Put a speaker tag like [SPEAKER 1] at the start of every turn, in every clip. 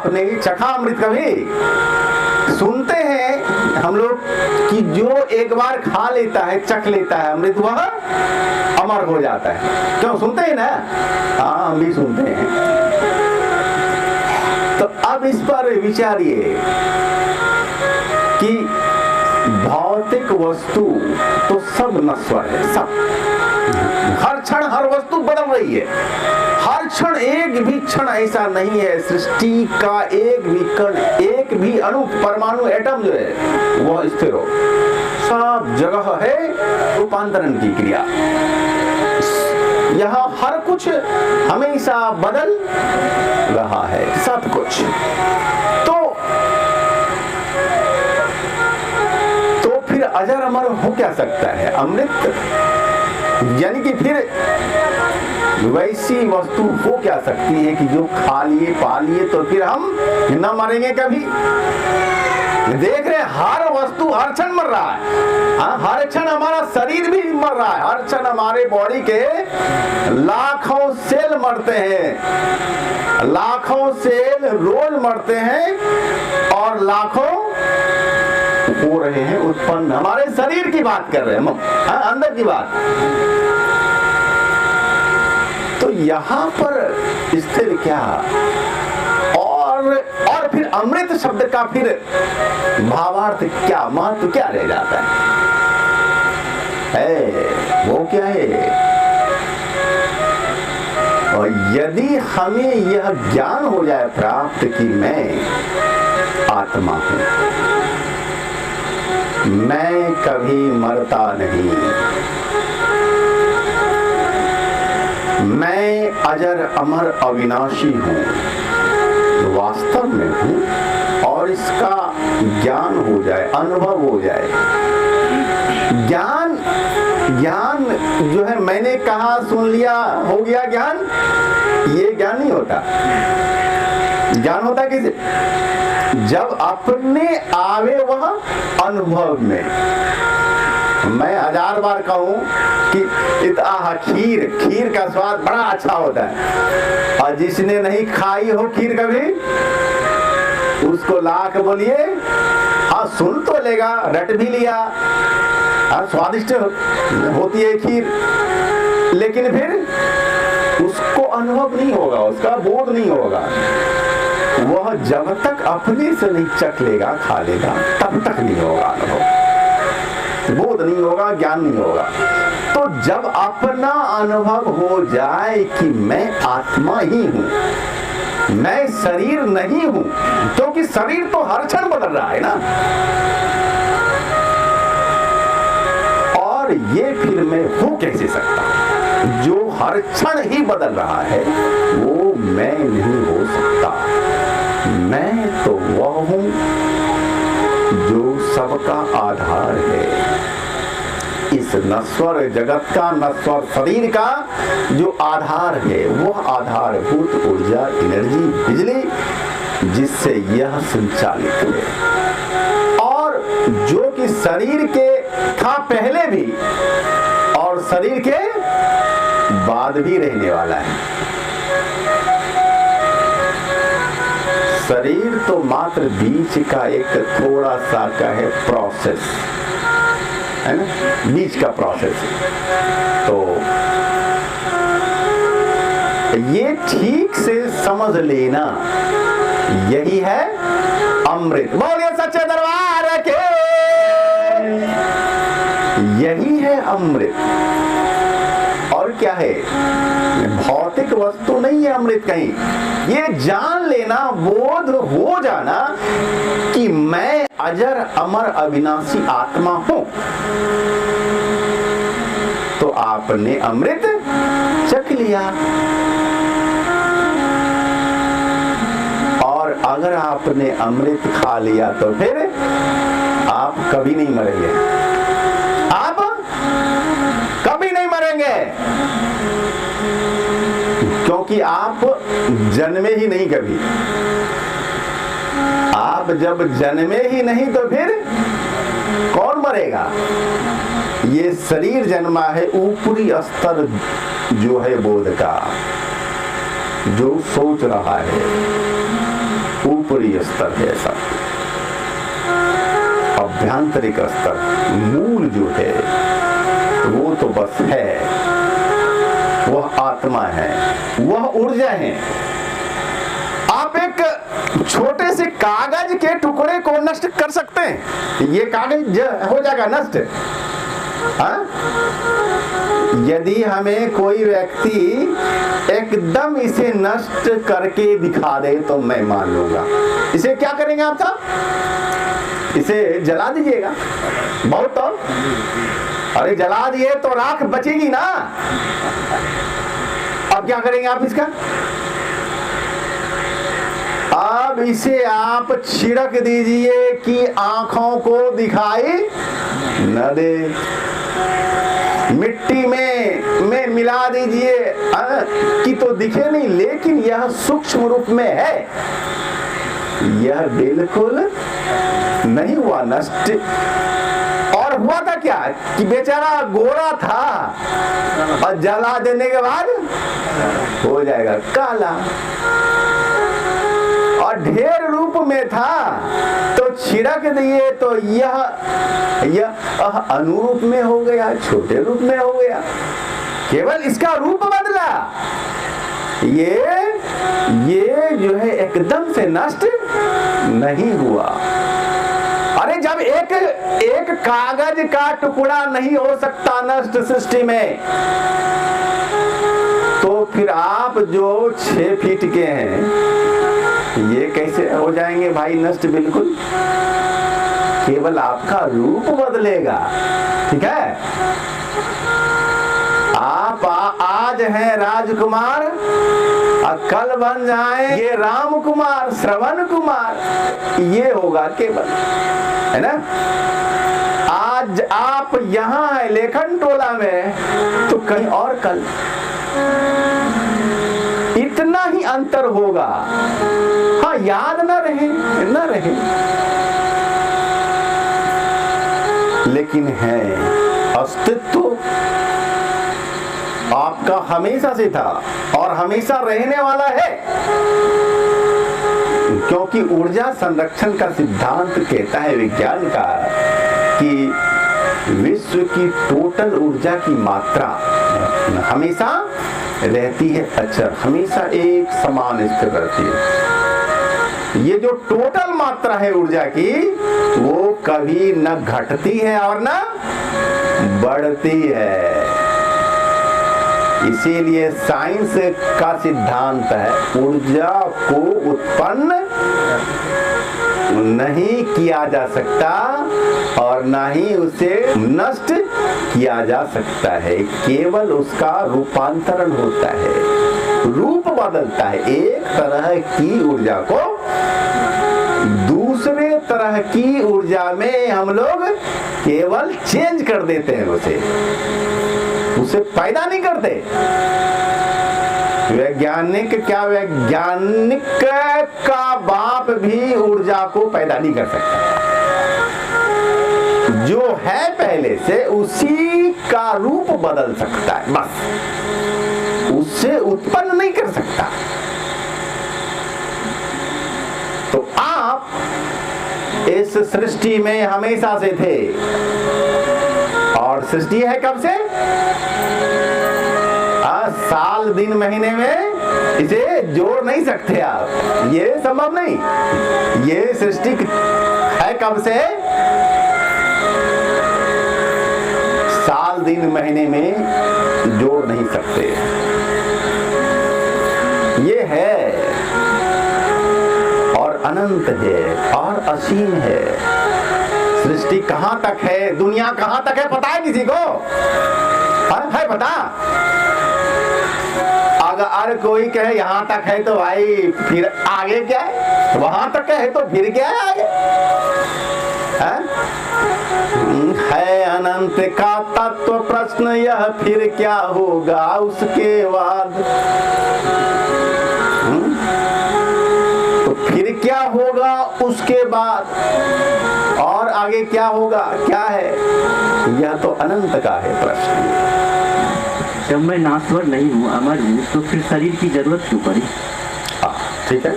[SPEAKER 1] आपने चखा अमृत कभी? सुनते हैं हम लोग कि जो एक बार खा लेता है, चख लेता है अमृत, वह अमर हो जाता है। क्यों? सुनते हैं ना? हाँ, हम भी सुनते हैं। तो अब इस पर विचारिए कि भौतिक वस्तु तो सब नश्वर है, सब। हर क्षण हर वस्तु बदल रही है, हर क्षण एक भी क्षण ऐसा नहीं है सृष्टि का एक भी कण, एक भी अणु, परमाणु, एटम जो है वह स्थिर हो। सब जगह है रूपांतरण की क्रिया। यहाँ हर कुछ हमेशा बदल रहा है, सब कुछ। तो फिर अजर अमर हो क्या सकता है अमृत? यानी कि फिर वैसी वस्तु हो क्या सकती है कि जो खा लिए, पा लिए तो फिर हम न मरेंगे कभी? देख रहे हर वस्तु हर क्षण मर रहा है। हाँ, हर क्षण हमारा शरीर भी मर रहा है, हर क्षण हमारे बॉडी के लाखों सेल मरते हैं, लाखों सेल रोज मरते हैं और लाखों हो रहे हैं उत्पन्न। हमारे शरीर की बात कर रहे हैं हम, अंदर की बात। तो यहाँ पर स्थिर क्या और फिर अमृत शब्द का फिर भावार्थ क्या, महत्व क्या रह जाता है? वो क्या है? और यदि हमें यह ज्ञान हो जाए प्राप्त कि मैं आत्मा हूं, मैं कभी मरता नहीं, मैं अजर अमर अविनाशी हूं, वास्तव में हूं, और इसका ज्ञान हो जाए, अनुभव हो जाए। ज्ञान जो है, मैंने कहा, सुन लिया, हो गया ज्ञान, ये ज्ञान नहीं होता। ज्ञान होता किसे? जब अपने आवे वह अनुभव में। मैं 1000 बार कहूं कि खीर का स्वाद बड़ा अच्छा होता है, और जिसने नहीं खाई हो खीर कभी, उसको ला के बोलिए, हाँ सुन तो लेगा, रट भी लिया, हाँ स्वादिष्ट होती है खीर, लेकिन फिर उसको अनुभव नहीं होगा, उसका बोध नहीं होगा। वह जब तक अपने से नहीं चख लेगा, खा लेगा, तब तक नहीं होगा अनुभव, बोध नहीं होगा, ज्ञान नहीं होगा। तो जब अपना अनुभव हो जाए कि मैं आत्मा ही हूं, मैं शरीर नहीं हूं, क्योंकि शरीर तो हर क्षण बदल रहा है ना, और ये फिर मैं हो कैसे सकता? जो हर क्षण ही बदल रहा है वो मैं नहीं हो सकता। मैं तो वह हूं जो सबका आधार है, इस नश्वर जगत का, नश्वर शरीर का जो आधार है, वह आधारभूत ऊर्जा, एनर्जी, बिजली, जिससे यह संचालित है, और जो कि शरीर के था पहले भी और शरीर के बाद भी रहने वाला है। शरीर तो मात्र बीच का एक थोड़ा सा का है प्रोसेस, है ना, बीच का प्रोसेस। तो ये ठीक से समझ लेना, यही है अमृत। बोलिए सच्चे दरबार के, यही है अमृत। और क्या है? भौतिक वस्तु नहीं है अमृत कहीं। ये जान लेना, बोध हो जाना कि मैं अजर अमर अविनाशी आत्मा हूं, तो आपने अमृत चख लिया। और अगर आपने अमृत खा लिया तो फिर आप कभी नहीं मरेंगे, आप कभी नहीं मरेंगे, क्योंकि आप जन्मे ही नहीं कभी। आप जब जन्मे ही नहीं तो फिर कौन मरेगा? ये शरीर जन्मा है ऊपरी स्तर जो है बोध का, जो सोच रहा है, ऊपरी स्तर है सब, अभ्यंतरिक स्तर मूल जो है वो तो बस है, वह आत्मा है, वह ऊर्जा है। आप एक छोटे से कागज के टुकड़े को नष्ट कर सकते हैं, ये कागज हो जाएगा नष्ट। हाँ? यदि हमें कोई व्यक्ति एकदम इसे नष्ट करके दिखा दे तो मैं मान लूंगा। इसे क्या करेंगे आप साहब? इसे जला दीजिएगा बहुत तो। अरे जला दिए तो राख बचेगी ना। अब क्या करेंगे आप इसका? अब इसे आप छिड़क दीजिए कि आंखों को दिखाई न दे, मिट्टी में मिला दीजिए कि तो दिखे नहीं, लेकिन यह सूक्ष्म रूप में है, यह बिल्कुल नहीं हुआ नष्ट। और हुआ था क्या कि बेचारा गोरा था और जला देने के बाद हो जाएगा काला, और ढेर रूप में था तो छिड़क दिए तो यह अनुरूप में हो गया, छोटे रूप में हो गया, केवल इसका रूप बदला। ये जो है एकदम से नष्ट नहीं हुआ। अरे जब एक कागज का टुकड़ा नहीं हो सकता नष्ट सृष्टि में, तो फिर आप जो 6 फीट के हैं ये कैसे हो जाएंगे भाई नष्ट? बिल्कुल, केवल आपका रूप बदलेगा। ठीक है, आप आज हैं राजकुमार और कल बन जाएंगे राम कुमार, श्रवण कुमार, ये होगा केवल, है ना। आज आप यहाँ है लेखन टोला में तो कहीं और कल, इतना ही अंतर होगा। हाँ, याद न रहे लेकिन है अस्तित्व आपका हमेशा से था और हमेशा रहने वाला है, क्योंकि ऊर्जा संरक्षण का सिद्धांत कहता है विज्ञान का कि विश्व की टोटल ऊर्जा की मात्रा हमेशा रहती है अचर, हमेशा एक समान स्थिर रहती है। ये जो टोटल मात्रा है ऊर्जा की वो कभी न घटती है और न बढ़ती है। इसीलिए साइंस का सिद्धांत है ऊर्जा को उत्पन्न नहीं किया जा सकता और ना ही उसे नष्ट किया जा सकता है, केवल उसका रूपांतरण होता है, रूप बदलता है। एक तरह की ऊर्जा को दूसरे तरह की ऊर्जा में हम लोग केवल चेंज कर देते हैं, उसे पैदा नहीं करते। वैज्ञानिक का बाप भी ऊर्जा को पैदा नहीं कर सकता, जो है पहले से उसी का रूप बदल सकता है, बस उससे उत्पन्न नहीं कर सकता। तो आप इस सृष्टि में हमेशा से थे और सृष्टि है कब से? साल दिन महीने में इसे जोड़ नहीं सकते आप, ये संभव नहीं। ये सृष्टि है कब से? साल दिन महीने में जोड़ नहीं सकते। ये है और अनंत है और असीम है। सृष्टि कहां तक है, दुनिया कहां तक है, पता है किसी को? है पता? अगर कोई कहे यहां तक है तो भाई फिर आगे क्या है? वहां तक है तो फिर क्या है आगे? है अनंत का तत्व प्रश्न यह, फिर क्या होगा उसके बाद? तो फिर क्या होगा उसके बाद और आगे क्या होगा, क्या है? यह तो अनंत का है प्रश्न।
[SPEAKER 2] जब मैं नासवर नहीं हूँ, अमर हूँ, तो फिर शरीर की जरूरत क्यों पड़ी?
[SPEAKER 1] ठीक है,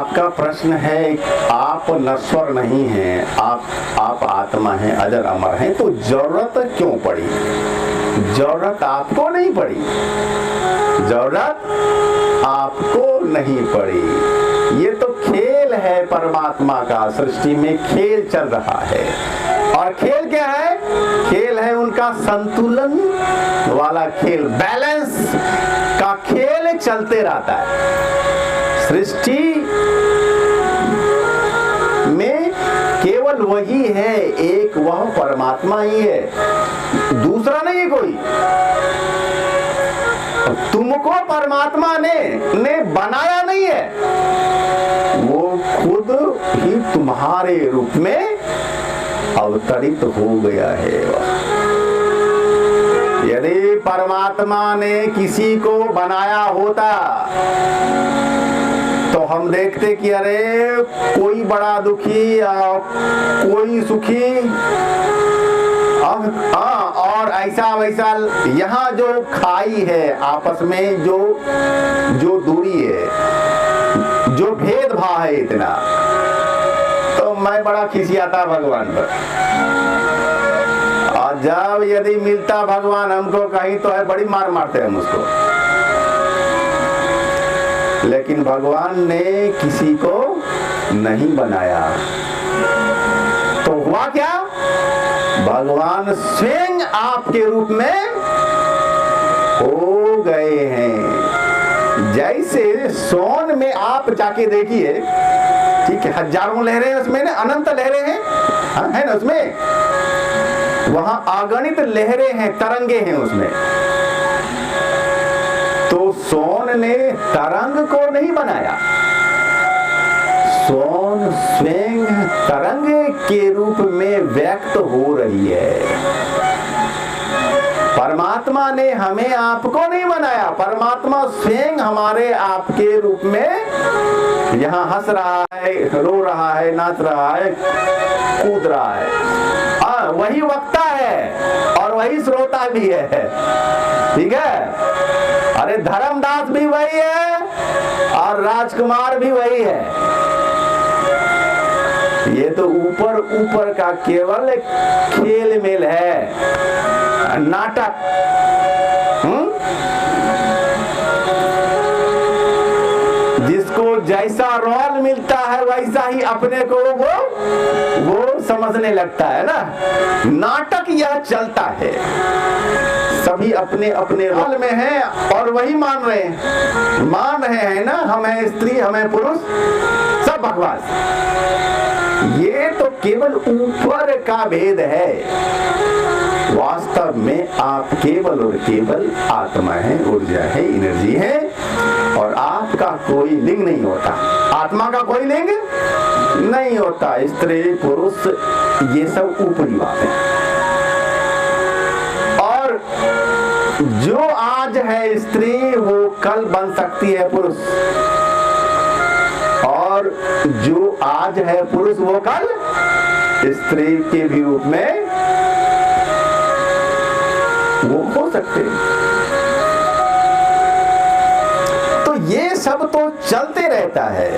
[SPEAKER 1] आपका प्रश्न है, आप नश्वर नहीं हैं, आप आत्मा हैं, अजर अमर हैं, तो जरूरत क्यों पड़ी? जरूरत आपको नहीं पड़ी, जरूरत आपको नहीं पड़ी। ये तो खेल है परमात्मा का, सृष्टि में खेल चल रहा है। और खेल क्या है? खेल है उनका संतुलन वाला खेल, बैलेंस का खेल चलते रहता है। सृष्टि में केवल वही है, एक वह परमात्मा ही है, दूसरा नहीं कोई। तुमको परमात्मा ने बनाया नहीं है, वो खुद ही तुम्हारे रूप में अवतरित हो गया है। यदि परमात्मा ने किसी को बनाया होता तो हम देखते कि अरे कोई बड़ा दुखी कोई सुखी, और ऐसा वैसा। यहाँ जो खाई है आपस में, जो दूरी है, जो भेदभाव है इतना, तो मैं बड़ा खिसियाता भगवान पर। और जब यदि मिलता भगवान हमको कहीं तो है बड़ी मार मारते हम उसको। लेकिन भगवान ने किसी को नहीं बनाया, तो हुआ क्या? भगवान स्वयं आपके रूप में हो गए हैं। जैसे सोन में आप जाके देखिए, ठीक है, हजारों लहरें हैं उसमें ना, अनंत लहरें हैं, है ना उसमें, वहां अगणित लहरें हैं, तरंगे हैं उसमें। तो सोन ने तरंग को नहीं बनाया, सोन स्वयं तरंग के रूप में व्यक्त हो रही है। परमात्मा ने हमें आपको नहीं बनाया, परमात्मा स्वयं हमारे आपके रूप में यहाँ हंस रहा है, रो रहा है, नाच रहा है, कूद रहा है। वही वक्ता है और वही श्रोता भी है, ठीक है। अरे धर्मदास भी वही है और राजकुमार भी वही है। ये तो ऊपर ऊपर का केवल खेल मेल है, नाटक। जिसको जैसा रोल मिलता है वैसा ही अपने को वो समझने लगता है ना। नाटक यह चलता है, सभी अपने अपने रोल में हैं और वही मान रहे हैं ना, हम हैं स्त्री, हम हैं पुरुष, सब बकवास। ये तो केवल ऊपर का भेद है, वास्तव में आप केवल और केवल आत्मा है, ऊर्जा है, एनर्जी है, और आपका कोई लिंग नहीं होता, आत्मा का कोई लिंग नहीं होता। स्त्री पुरुष ये सब ऊपरी बात है। और जो आज है स्त्री वो कल बन सकती है पुरुष, और जो आज है पुरुष वो कल स्त्री के भी रूप में वो हो सकते हैं। तो ये सब तो चलते रहता है।